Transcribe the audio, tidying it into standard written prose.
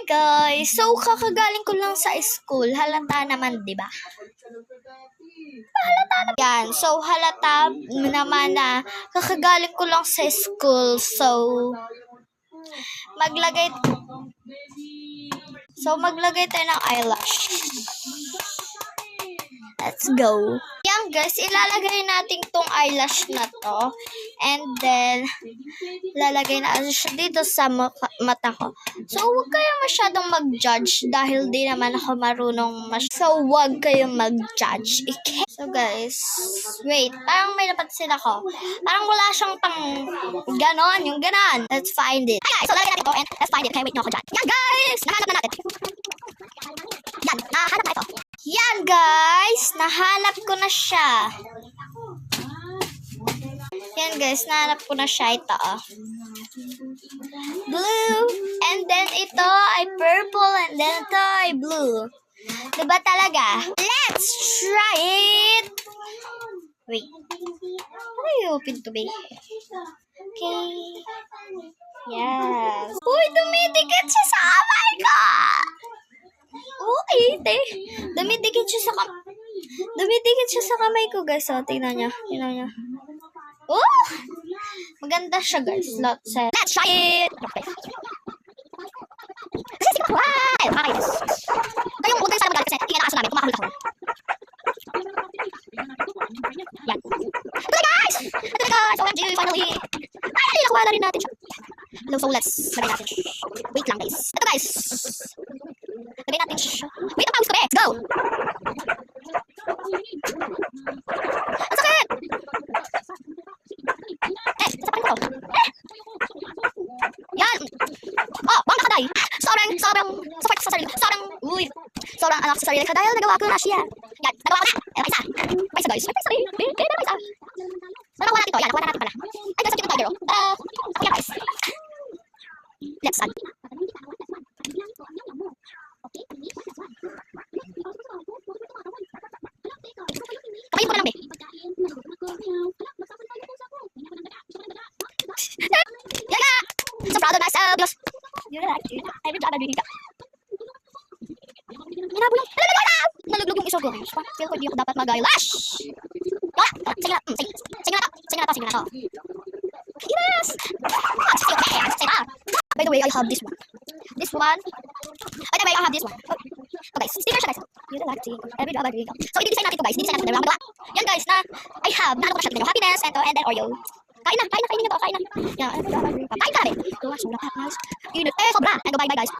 Guys, so kakagaling ko lang sa school. Halata naman, 'di ba? Halata naman. Yan, so halata naman na kakagaling ko lang sa school. So maglagay tayo ng eyelash. Let's go. Yan guys, ilalagay natin tong eyelash na to. And then, lalagay na siya dito sa mata ko. So, huwag kayong masyadong mag-judge dahil di naman ako marunong So, huwag kayong mag-judge. Okay? So guys, wait. Parang may napansin ako. Parang wala siyang pang ganon, yung ganon. Let's find it. Hi guys, so lalagay natin to and let's find it. Okay, wait na ako dyan. Yan guys! Nahanap na natin. Yan, nahanap na ito. Yan guys, nahanap ko na siya. Yan guys, nahanap ko na siya. Ito blue. And then ito ay purple. And then ito ay blue. Diba talaga? Let's try it. Wait. How do you open to be? Okay. Yes. Uy, dumidikit siya sa kamay ko. Ite. Dumidikit siya sa kamay ko, guys. So, tingnan niya. Oh! Maganda siya, guys. Let's try it! Wow! Ito yung huwag kayo sana magalit kasi tingnan na aso namin. Kumakahulog ako. Yan. Ito na, guys! OMG, finally! Finally, nakuha na rin natin siya. Hello, so let's lagay natin siya. Wait lang, guys. Ito, guys! Lagay natin siya. Wait, ang pawis ko, let's go! Ang sakit! Sapakin ko. Yan! Oh, bang nakaday! Sobrang anak sa sarili ko dahil nagawa ko na siya. Yan, nagawa ko na! May isa guys. May isa. Nakuha natin to. Yan, nakuha na natin pala. Ay guys, ang tiger oh. Okay guys. Let's add. Tapayin ko na lang, be. Yaga! So proud of myself, Diyos. Every job I do, Minabulang. Naluglog yung iso ko. Feel ko hindi ako dapat mag-eyelash. Sige na to. Yes! By the way, I have this one. By the way, I have this one. Okay, sticker siya guys. You like to every job I do. So, i-design natin ito guys. I-design natin ito. Yan guys, I have. Naano ko na siya. Tignan nyo. Happiness, and then Oreo. Kain na. Kainin nyo to. Kain na. Yan, every job I do. Kain ka namin. Sobra. And go bye guys.